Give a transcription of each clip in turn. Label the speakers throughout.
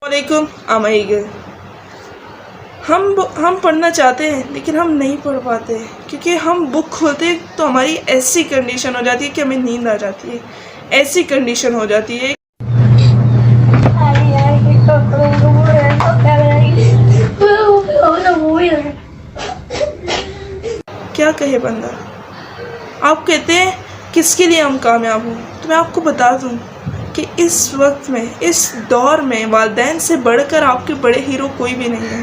Speaker 1: علیکم امائیگل ہم پڑھنا چاہتے ہیں لیکن ہم نہیں پڑھ پاتے کیونکہ ہم بک کھولتے تو ہماری ایسی کنڈیشن ہو جاتی ہے کہ ہمیں نیند آ جاتی ہے، ایسی کنڈیشن ہو جاتی ہے۔ کیا کہے بندہ؟ آپ کہتے ہیں کس کے لیے ہم کامیاب ہوں، تو میں آپ کو بتا دوں کہ اس وقت میں، اس دور میں والدین سے بڑھ کر آپ کے بڑے ہیرو کوئی بھی نہیں ہے۔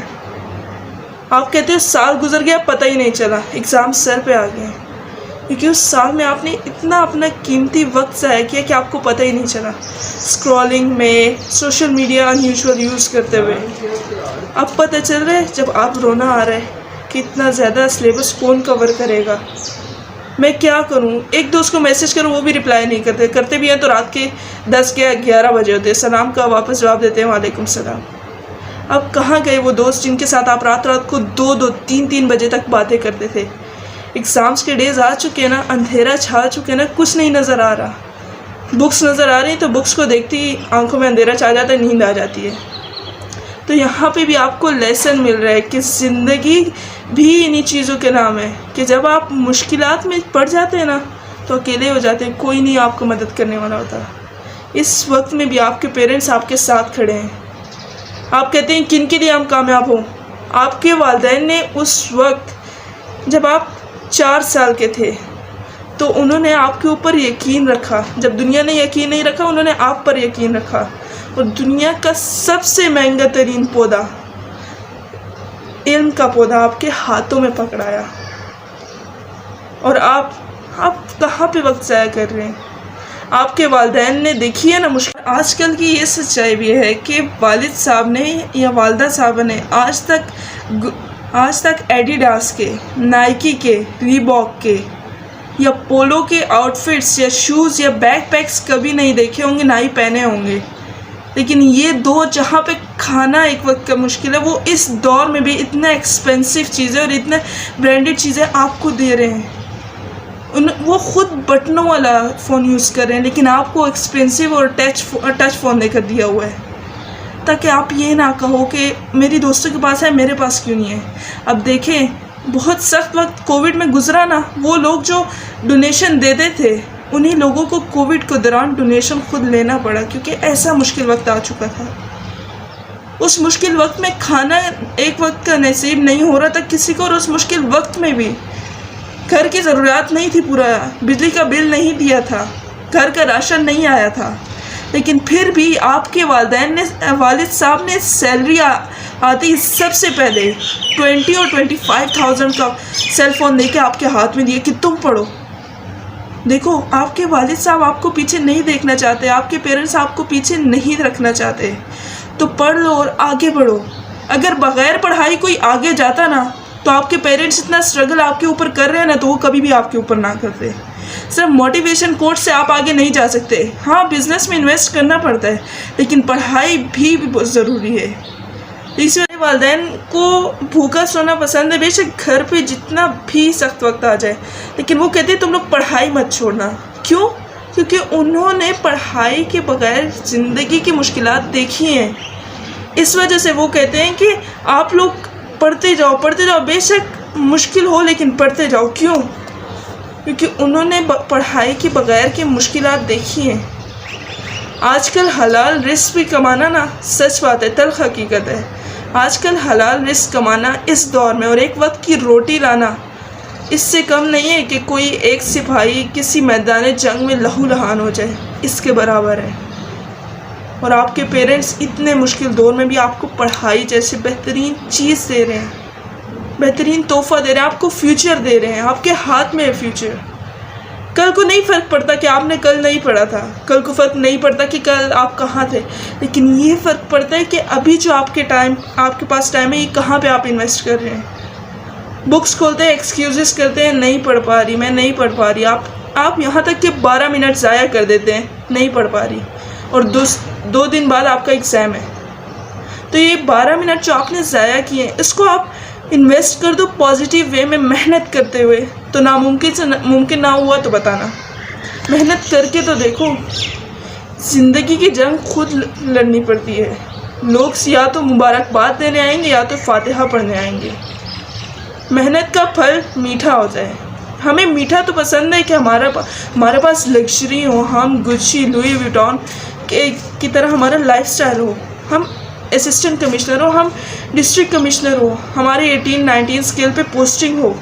Speaker 1: آپ کہتے ہیں سال گزر گیا پتہ ہی نہیں چلا، ایگزام سر پہ آ گئے، کیونکہ اس سال میں آپ نے اتنا اپنا قیمتی وقت ضائع کیا کہ آپ کو پتہ ہی نہیں چلا، اسکرولنگ میں، سوشل میڈیا انیوژول یوز کرتے ہوئے۔ اب پتہ چل رہا ہے جب آپ رونا آ رہا ہے کہ اتنا زیادہ سلیبس کون کور کرے گا، میں کیا کروں؟ ایک دوست کو میسج کروں وہ بھی رپلائی نہیں کرتے، کرتے بھی ہیں تو رات کے 10 یا 11 بجے ہوتے ہیں، سلام کا واپس جواب دیتے ہیں وعلیکم السلام۔ اب کہاں گئے وہ دوست جن کے ساتھ آپ رات کو 2 3 بجے تک باتیں کرتے تھے؟ ایگزامس کے ڈیز آ چکے ہیں نا، اندھیرا چھا چکے ہیں نا، کچھ نہیں نظر آ رہا۔ بکس نظر آ رہی تو بکس کو دیکھتی ہی آنکھوں میں اندھیرا چھا جاتا ہے، نیند آ جاتی ہے۔ تو یہاں پہ بھی آپ کو لیسن مل رہا ہے کہ زندگی بھی انہی چیزوں کے نام ہے کہ جب آپ مشکلات میں پڑ جاتے ہیں نا تو اکیلے ہو جاتے ہیں، کوئی نہیں آپ کو مدد کرنے والا ہوتا۔ اس وقت میں بھی آپ کے پیرنٹس آپ کے ساتھ کھڑے ہیں۔ آپ کہتے ہیں کن کے لیے ہم کامیاب ہوں؟ آپ کے والدین نے اس وقت جب آپ 4 سال کے تھے تو انہوں نے آپ کے اوپر یقین رکھا، جب دنیا نے یقین نہیں رکھا انہوں نے آپ پر یقین رکھا، اور دنیا کا سب سے مہنگا ترین پودا، علم کا پودا آپ کے ہاتھوں میں پکڑایا، اور آپ کہاں پہ وقت ضائع کر رہے ہیں؟ آپ کے والدین نے دیکھی ہے نا مشکل۔ آج کل کی یہ سچائی بھی ہے کہ والد صاحب نے یا والدہ صاحبہ نے آج تک ایڈیڈاس کے، نائکی کے، ریباک کے یا پولو کے آؤٹ فٹس یا شوز یا بیک پیکس کبھی نہیں دیکھے ہوں گے، نہ ہی پہنے ہوں گے۔ لیکن یہ دو جہاں پہ کھانا ایک وقت کا مشکل ہے، وہ اس دور میں بھی اتنا ایکسپینسو چیزیں اور اتنا برانڈڈ چیزیں آپ کو دے رہے ہیں۔ وہ خود بٹنوں والا فون یوز کر رہے ہیں لیکن آپ کو ایکسپینسو اور ٹچ فون دے کر دیا ہوا ہے، تاکہ آپ یہ نہ کہو کہ میری دوستوں کے پاس ہے میرے پاس کیوں نہیں ہے۔ اب دیکھیں بہت سخت وقت کووڈ میں گزرا نا، وہ لوگ جو ڈونیشن دیتے تھے انہی لوگوں کو کووڈ کے دوران ڈونیشن خود لینا پڑا، کیونکہ ایسا مشکل وقت آ چکا تھا۔ اس مشکل وقت میں کھانا ایک وقت کا نصیب نہیں ہو رہا تھا کسی کو، اور اس مشکل وقت میں بھی گھر کی ضروریات نہیں تھی پورا، بجلی کا بل نہیں دیا تھا، گھر کا راشن نہیں آیا تھا، لیکن پھر بھی آپ کے والد صاحب نے سیلری آتی سب سے پہلے 20 اور 25,000 کا سیل فون دے کے آپ کے ہاتھ میں دیا کہ تم پڑھو۔ دیکھو آپ کے والد صاحب آپ کو پیچھے نہیں دیکھنا چاہتے، آپ کے پیرنٹس آپ کو پیچھے نہیں رکھنا چاہتے، تو پڑھ لو اور آگے بڑھو۔ اگر بغیر پڑھائی کوئی آگے جاتا نا تو آپ کے پیرنٹس اتنا اسٹرگل آپ کے اوپر کر رہے ہیں نا تو وہ کبھی بھی آپ کے اوپر نہ کرتے۔ صرف موٹیویشن کوٹ سے آپ آگے نہیں جا سکتے، ہاں بزنس میں انویسٹ کرنا پڑتا ہے لیکن پڑھائی بھی بہت ضروری ہے۔ اس وجہ والدین کو بھوکا سونا پسند ہے، بے شک گھر پہ جتنا بھی سخت وقت آ جائے، لیکن وہ کہتے ہیں تم لوگ پڑھائی مت چھوڑنا۔ کیوں؟ کیونکہ انہوں نے پڑھائی کے بغیر زندگی کی مشکلات دیکھی ہیں، اس وجہ سے وہ کہتے ہیں کہ آپ لوگ پڑھتے جاؤ، بے شک مشکل ہو لیکن پڑھتے جاؤ۔ کیوں؟ کیونکہ انہوں نے پڑھائی کے بغیر کی مشکلات دیکھی ہیں۔ آج کل حلال رزق بھی کمانا نا، سچ بات ہے، تلخ حقیقت ہے، آج کل حلال رزق کمانا اس دور میں اور ایک وقت کی روٹی لانا اس سے کم نہیں ہے کہ کوئی ایک سپاہی کسی میدان جنگ میں لہو لہان ہو جائے، اس کے برابر ہے۔ اور آپ کے پیرنٹس اتنے مشکل دور میں بھی آپ کو پڑھائی جیسے بہترین چیز دے رہے ہیں، بہترین تحفہ دے رہے ہیں، آپ کو فیوچر دے رہے ہیں، آپ کے ہاتھ میں ہے فیوچر۔ کل کو نہیں فرق پڑتا کہ آپ نے کل نہیں پڑھا تھا، کل کو فرق نہیں پڑتا کہ کل آپ کہاں تھے، لیکن یہ فرق پڑتا ہے کہ ابھی جو آپ کے پاس ٹائم ہے یہ کہاں پہ آپ انویسٹ کر رہے ہیں۔ بکس کھولتے ہیں، ایکسکیوزز کرتے ہیں، نہیں پڑھ پا رہی، میں نہیں پڑھ پا رہی، آپ یہاں تک کہ 12 منٹ ضائع کر دیتے ہیں، نہیں پڑھ پا رہی، اور 2 دن بعد آپ کا ایگزام ہے۔ تو یہ 12 منٹ جو آپ نے ضائع کیے ہیں اس کو آپ انویسٹ کر دو پازیٹیو وے میں، محنت کرتے ہوئے، تو ناممکن سے ممکن نہ ہوا تو بتانا، محنت کر کے تو دیکھو۔ زندگی کی جنگ خود لڑنی پڑتی ہے، لوگ یا تو مبارکباد دینے آئیں گے یا تو فاتحہ پڑھنے آئیں گے. محنت کا پھل میٹھا ہو جائے. ہمیں میٹھا تو پسند ہے کہ ہمارے پاس لگژری ہو, ہم گچی لوئی ویٹون کی طرح ہمارا لائف سٹائل ہو, ہم اسسٹنٹ کمشنر ہو, ہم ڈسٹرکٹ کمشنر ہو, ہمارے 18-19 اسکیل پہ پوسٹنگ ہو,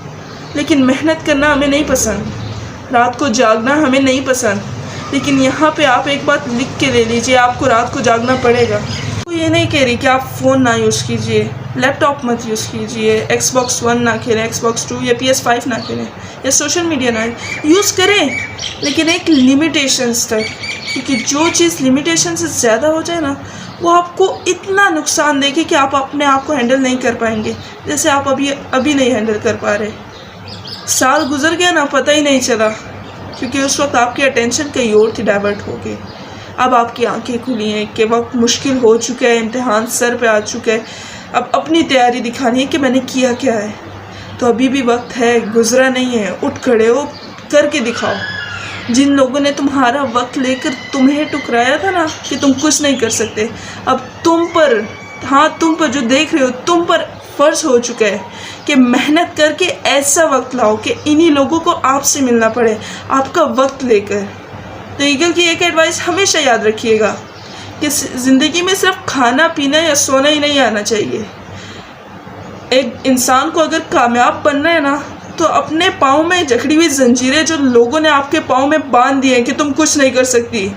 Speaker 1: لیکن محنت کرنا ہمیں نہیں پسند, رات کو جاگنا ہمیں نہیں پسند. لیکن یہاں پہ آپ ایک بات لکھ کے لے لیجئے, آپ کو رات کو جاگنا پڑے گا. تو یہ نہیں کہہ رہی کہ آپ فون نہ یوز کیجئے, لیپ ٹاپ مت یوز کیجئے, ایکس باکس 1 نہ کھیلیں, ایکس باکس 2 یا PS5 نہ کھیلیں, یا سوشل میڈیا نہ یوز کریں, لیکن ایک لیمیٹیشنز تک. کیونکہ جو چیز لیمیٹیشن سے زیادہ ہو جائے نا, وہ آپ کو اتنا نقصان دے گی کہ آپ اپنے آپ کو ہینڈل نہیں کر پائیں گے, جیسے آپ ابھی نہیں ہینڈل کر پا رہے. سال گزر گیا نا, پتہ ہی نہیں چلا, کیونکہ اس وقت آپ کی اٹینشن کہیں اور تھی, ڈائیورٹ ہو گئی. اب آپ کی آنکھیں کھلی ہیں کہ وقت مشکل ہو چکا ہے, امتحان سر پہ آ چکا ہے, اب اپنی تیاری دکھانی ہے کہ میں نے کیا کیا ہے. تو ابھی بھی وقت ہے, گزرا نہیں ہے, اٹھ کھڑے ہو, کر کے دکھاؤ. جن لوگوں نے تمہارا وقت لے کر تمہیں ٹکرایا تھا نا کہ تم کچھ نہیں کر سکتے, اب تم پر جو دیکھ رہے ہو, تم پر فرض ہو چکا ہے کہ محنت کر کے ایسا وقت لاؤ کہ انہی لوگوں کو آپ سے ملنا پڑے آپ کا وقت لے کر. تو ایگل کی ایک ایڈوائس ہمیشہ یاد رکھیے گا کہ زندگی میں صرف کھانا پینا یا سونا ہی نہیں آنا چاہیے. ایک انسان کو اگر کامیاب بننا ہے نا, تو اپنے پاؤں میں جکڑی ہوئی زنجیریں جو لوگوں نے آپ کے پاؤں میں باندھ دی ہیں کہ تم کچھ نہیں کر سکتی,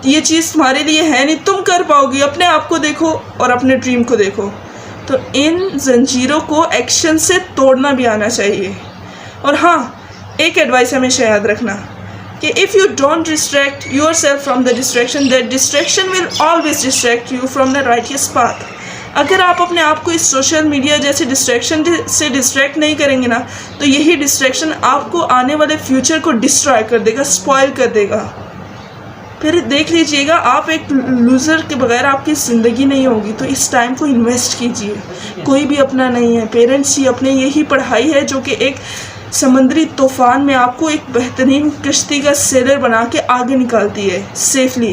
Speaker 1: یہ چیز تمہارے لیے ہے نہیں, تم کر پاؤ گی. اپنے آپ کو دیکھو اور اپنے ڈریم کو دیکھو. تو ان زنجیروں کو ایکشن سے توڑنا بھی آنا چاہیے. اور ہاں, ایک ایڈوائس ہمیشہ یاد رکھنا کہ if you don't distract yourself from the distraction, that distraction will always distract you from the righteous path. اگر آپ اپنے آپ کو اس سوشل میڈیا جیسے ڈسٹریکشن سے ڈسٹریکٹ نہیں کریں گے نا, تو یہی ڈسٹریکشن آپ کو آنے والے فیوچر کو ڈسٹرائے کر دے گا, اسپوائل کر دے گا. پھر دیکھ لیجئے گا, آپ ایک لوزر کے بغیر آپ کی زندگی نہیں ہوگی. تو اس ٹائم کو انویسٹ کیجئے. کوئی بھی اپنا نہیں ہے, پیرنٹس ہی اپنے, یہی پڑھائی ہے جو کہ ایک سمندری طوفان میں آپ کو ایک بہترین کشتی کا سیلر بنا کے آگے نکالتی ہے سیفلی.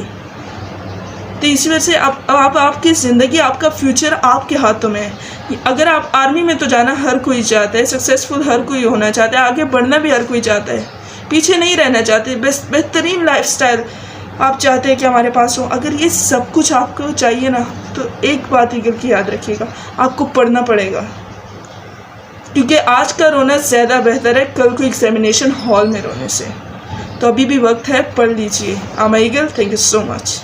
Speaker 1: تو اسی وجہ سے آپ کی زندگی, آپ کا فیوچر آپ کے ہاتھوں میں ہے. اگر آپ آرمی میں تو جانا ہر کوئی چاہتا ہے, سکسیزفل ہر کوئی ہونا چاہتا ہے, آگے بڑھنا بھی ہر کوئی چاہتا ہے, پیچھے نہیں رہنا چاہتے, بہترین لائف سٹائل آپ چاہتے ہیں کہ ہمارے پاس ہو. اگر یہ سب کچھ آپ کو چاہیے نا, تو ایک بات ایگل کی یاد رکھیے گا, آپ کو پڑھنا پڑے گا. کیونکہ آج کا رونا زیادہ بہتر ہے کل کو ایگزامینیشن ہال میں رونے سے. تو ابھی بھی وقت ہے, پڑھ لیجئے. Eagle, thank you so much.